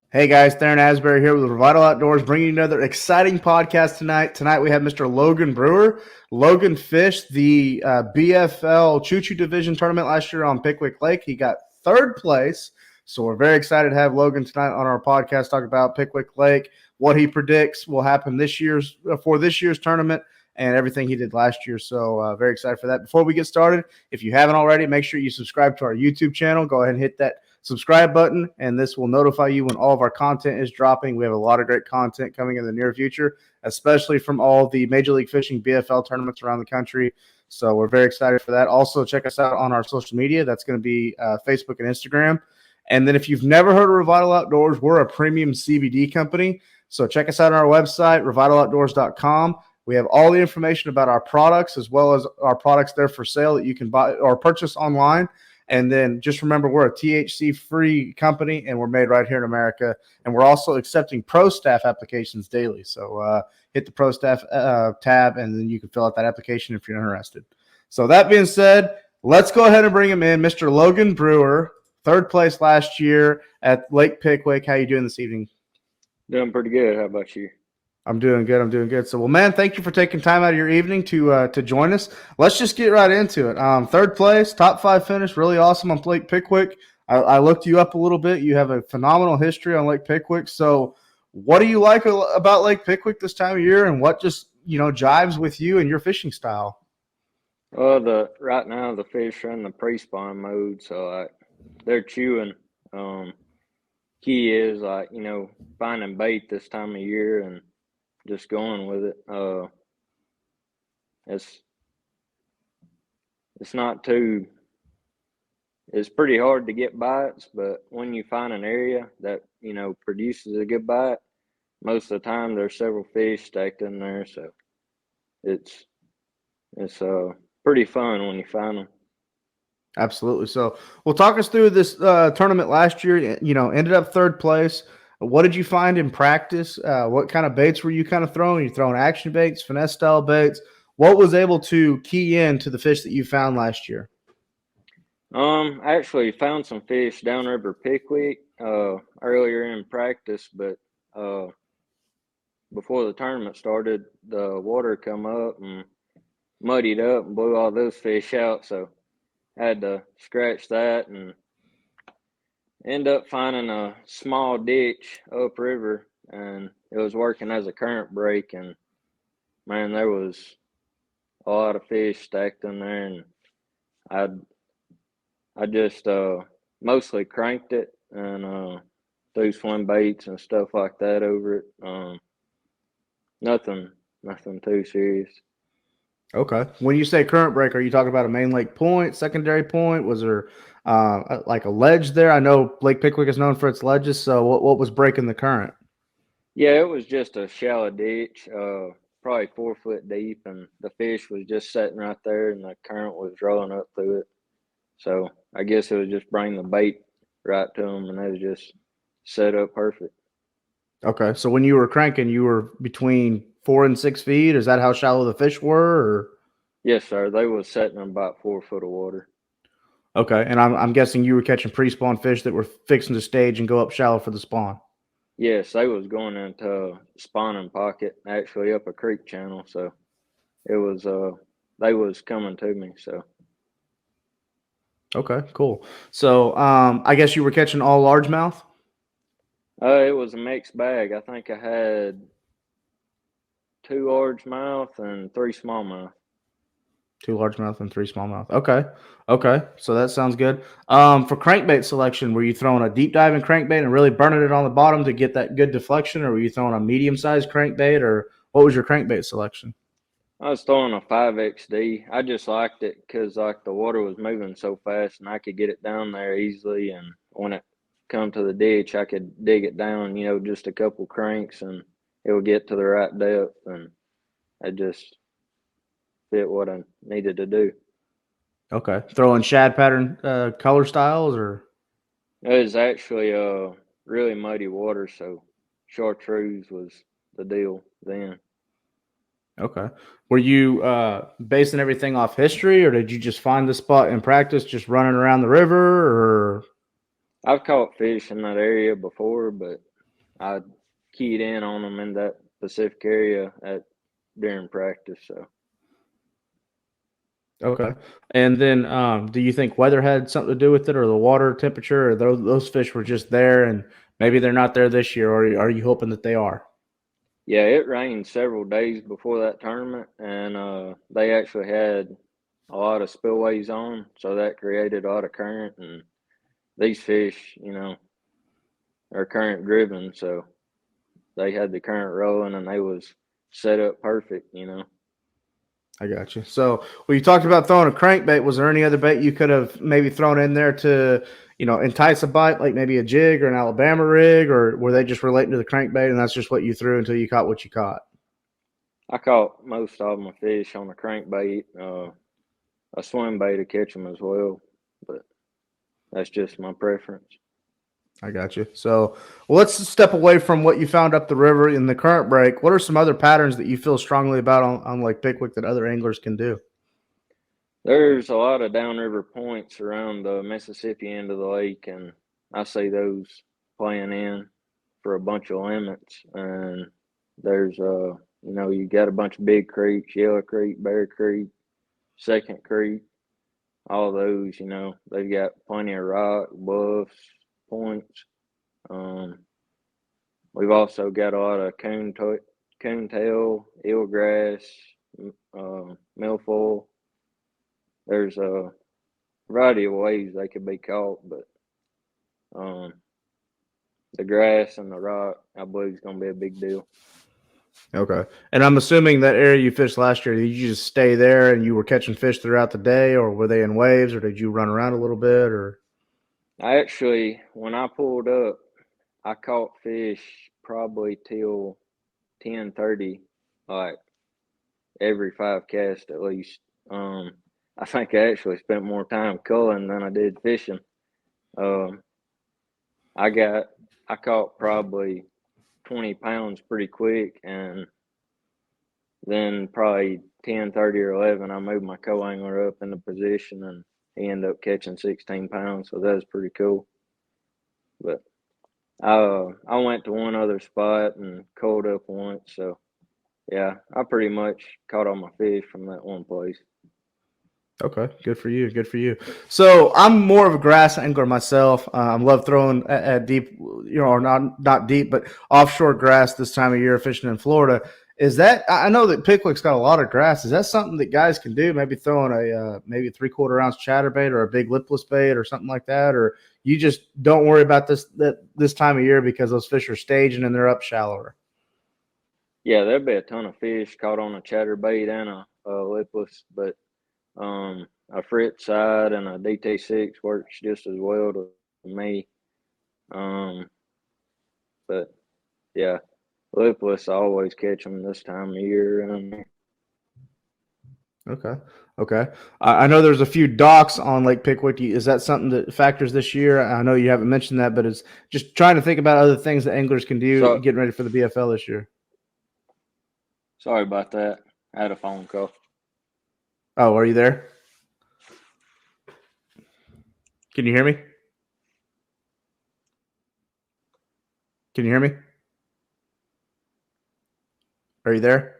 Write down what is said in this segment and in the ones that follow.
Hey guys, Theron Asbury here with Vital Outdoors, bringing you another exciting podcast tonight. Tonight we have Mr. Logan Brewer. Logan fished the BFL Choo Choo Division tournament last year on Pickwick Lake. He got third place, so we're very excited to have Logan tonight on our podcast talk about Pickwick Lake, what he predicts will happen this year's tournament, and everything he did last year. So very excited for that. Before we get started, if you haven't already, make sure you subscribe to our YouTube channel. Go ahead and hit that subscribe button, and this will notify you when all of our content is dropping. We have a lot of great content coming in the near future, especially from all the Major League Fishing BFL tournaments around the country. So we're very excited for that. Also, check us out on our social media. That's going to be Facebook and Instagram. And then if you've never heard of Revital Outdoors, we're a premium CBD company. So check us out on our website, revitaloutdoors.com. We have all the information about our products as well as our products there for sale that you can buy or purchase online. And then just remember, we're a THC-free company, and we're made right here in America. And we're also accepting Pro Staff applications daily. So hit the Pro Staff tab, and then you can fill out that application if you're interested. So that being said, let's go ahead and bring him in. Mr. Logan Brewer, third place last year at Lake Pickwick. How you doing this evening? Doing pretty good. How about you? I'm doing good. I'm doing good. So, well, man, thank you for taking time out of your evening to join us. Let's just get right into it. Third place, top 5 finish, really awesome on Lake Pickwick. I looked you up a little bit. You have a phenomenal history on Lake Pickwick. So, what do you like about Lake Pickwick this time of year, and what just jives with you and your fishing style? Well, right now the fish are in the pre-spawn mode, so they're chewing. Key is finding bait this time of year and just going with it. It's not too. It's pretty hard to get bites, but when you find an area that produces a good bite, most of the time there's several fish stacked in there, so it's pretty fun when you find them. Absolutely. So, well, talk us through this tournament last year. Ended up third place. What did you find in practice? What kind of baits were you kind of throwing? You throwing action baits, finesse style baits? What was able to key in to the fish that you found last year? I actually found some fish downriver Pickwick earlier in practice, but before the tournament started, the water come up and muddied up and blew all those fish out. So I had to scratch that and end up finding a small ditch upriver, and it was working as a current break. And man, there was a lot of fish stacked in there, and I just mostly cranked it and threw swim baits and stuff like that over it. Nothing too serious. Okay. When you say current break, are you talking about a main lake point, secondary point? Was there like a ledge there? I know Lake Pickwick is known for its ledges. So what was breaking the current? Yeah, it was just a shallow ditch, probably 4 foot deep, and the fish was just sitting right there, and the current was rolling up through it. So I guess it was just bringing the bait right to them, and they was just set up perfect. Okay. So when you were cranking, you were between 4 and 6 feet. Is that how shallow the fish were? Or? Yes, sir. They was setting in about 4 foot of water. Okay. And I'm guessing you were catching pre-spawn fish that were fixing to stage and go up shallow for the spawn. Yes, they was going into a spawning pocket, actually up a creek channel. So it was they was coming to me. So Okay, cool. So I guess you were catching all largemouth? it was a mixed bag. I think I had 2 largemouth and 3 smallmouth. 2 largemouth and 3 smallmouth. Okay. Okay. So that sounds good. For crankbait selection, were you throwing a deep diving crankbait and really burning it on the bottom to get that good deflection, or were you throwing a medium-sized crankbait, or what was your crankbait selection? I was throwing a 5XD. I just liked it because like the water was moving so fast and I could get it down there easily. And when it come to the ditch, I could dig it down, just a couple cranks and it would get to the right depth. And I just fit what I needed to do. Okay. Throwing shad pattern color styles, or? It was actually really muddy water, so chartreuse was the deal then. Okay. Were you basing everything off history, or did you just find the spot in practice just running around the river, or? I've caught fish in that area before, but I keyed in on them in that Pacific area during practice. So Okay. And then, do you think weather had something to do with it, or the water temperature, or those fish were just there, and maybe they're not there this year, or are you hoping that they are? yeah, it rained several days before that tournament, and they actually had a lot of spillways on, so that created a lot of current. And these fish, are current driven, so they had the current rolling, and they was set up perfect. I got you. So, well, you talked about throwing a crankbait. Was there any other bait you could have maybe thrown in there to, entice a bite, like maybe a jig or an Alabama rig, or were they just relating to the crankbait and that's just what you threw until you caught what you caught? I caught most of my fish on a crankbait. A swim bait to catch them as well, but that's just my preference. I got you. So, well, let's step away from what you found up the river in the current break. What are some other patterns that you feel strongly about on Lake Pickwick that other anglers can do? There's a lot of downriver points around the Mississippi end of the lake, and I see those playing in for a bunch of limits. And there's you got a bunch of big creeks, Yellow Creek, Bear Creek, Second Creek, all those. They've got plenty of rock, bluffs, points. Um, we've also got a lot of coontail, eelgrass, milfoil. There's a variety of ways they could be caught, but um, the grass and the rock, I believe, is going to be a big deal. Okay. And I'm assuming that area you fished last year, did you just stay there and you were catching fish throughout the day, or were they in waves, or did you run around a little bit, or? I actually, when I pulled up, I caught fish probably till 10:30, like every 5 casts at least. I think I actually spent more time culling than I did fishing. Um, I got I caught probably 20 pounds pretty quick, and then probably 10:30 or 11, I moved my co-angler up into position, and he ended up catching 16 pounds, so that was pretty cool. But I went to one other spot and culled up once, so yeah, I pretty much caught all my fish from that one place. Okay, good for you. Good for you. So I'm more of a grass angler myself. I love throwing at deep, or not deep, but offshore grass this time of year, fishing in Florida. Is that I know that Pickwick's got a lot of grass. Is that something that guys can do? Maybe throwing maybe a 3/4 ounce chatterbait or a big lipless bait or something like that, or you just don't worry about this time of year because those fish are staging and they're up shallower. Yeah, there'd be a ton of fish caught on a chatterbait and a lipless, but a frit side and a DT6 works just as well to me. Um, but yeah, lipless, I always catch them this time of year. Okay. Okay. I know there's a few docks on Lake Pickwick. Is that something that factors this year? I know you haven't mentioned that, but it's just trying to think about other things that anglers can do So getting ready for the BFL this year. sorry about that. I had a phone call. Oh, are you there? Can you hear me? Can you hear me? Are you there?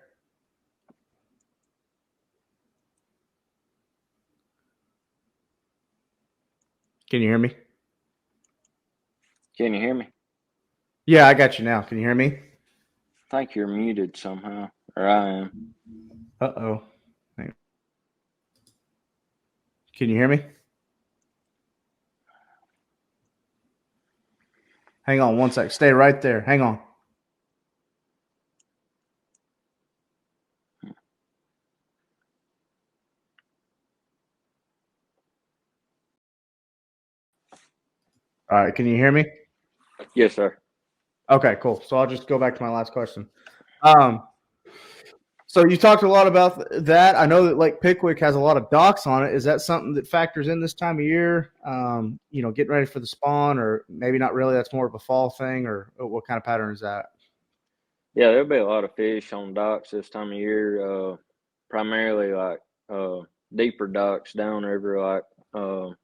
Can you hear me? Can you hear me? Yeah, I got you now. Can you hear me? I think you're muted somehow, or I am. Uh-oh. Can you hear me? Hang on one sec. Stay right there. Hang on. All right. Can you hear me? Yes, sir. Okay, cool. So I'll just go back to my last question. Um, So you talked a lot about that. I know that Lake Pickwick has a lot of docks on it. Is that something that factors in this time of year? Getting ready for the spawn, or maybe not really. That's more of a fall thing, or what kind of pattern is that? Yeah, there'll be a lot of fish on docks this time of year. Primarily like uh, deeper docks downriver, like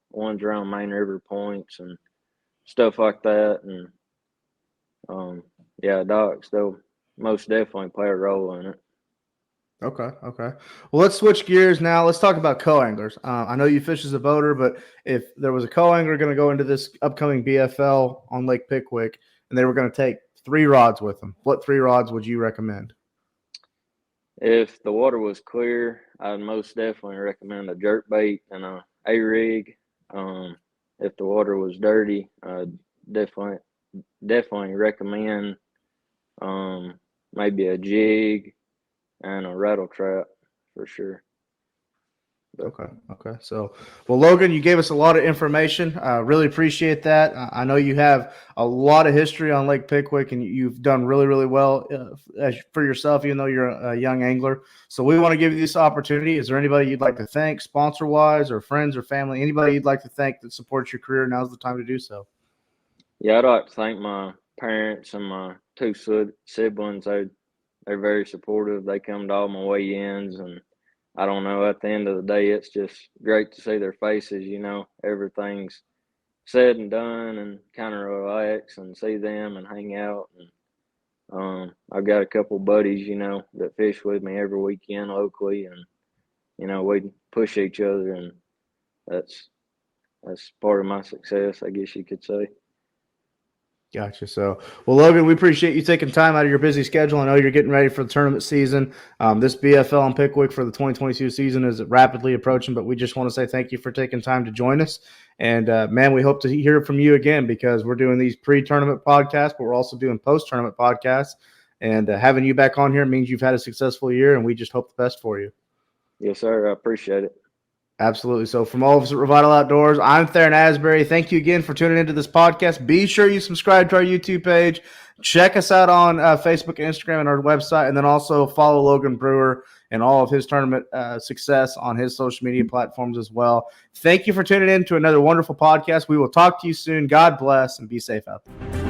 ones around main river points and stuff like that. And yeah, docks, they'll most definitely play a role in it. Okay. Well, let's switch gears now. Let's talk about co-anglers. I know you fish as a boater, but if there was a co-angler going to go into this upcoming BFL on Lake Pickwick and they were going to take 3 rods with them, what 3 rods would you recommend? If the water was clear, I'd most definitely recommend a jerk bait and a rig. If the water was dirty, I'd definitely recommend maybe a jig and a rattle trap for sure. Okay. So, well, Logan, you gave us a lot of information. Really appreciate that. I know you have a lot of history on Lake Pickwick, and you've done really, really well for yourself, even though you're a young angler. So we want to give you this opportunity. Is there anybody you'd like to thank, sponsor-wise, or friends or family? Anybody you'd like to thank that supports your career? Now's the time to do so. Yeah, I'd like to thank my parents and my 2 siblings. They're very supportive. They come to all my weigh-ins, and I don't know, at the end of the day, it's just great to see their faces, everything's said and done, and kind of relax and see them and hang out. And I've got a couple buddies, that fish with me every weekend locally, and we push each other, and that's part of my success, I guess you could say. Gotcha. So, well, Logan, we appreciate you taking time out of your busy schedule. I know you're getting ready for the tournament season. This BFL in Pickwick for the 2022 season is rapidly approaching, but we just want to say thank you for taking time to join us. And, man, we hope to hear from you again because we're doing these pre-tournament podcasts, but we're also doing post-tournament podcasts. And having you back on here means you've had a successful year, and we just hope the best for you. Yes, sir. I appreciate it. Absolutely. So from all of us at Revital Outdoors, I'm Theron Asbury. Thank you again for tuning into this podcast. Be sure you subscribe to our YouTube page. Check us out on Facebook and Instagram and our website, and then also follow Logan Brewer and all of his tournament success on his social media platforms as well. Thank you for tuning in to another wonderful podcast. We will talk to you soon. God bless and be safe out there.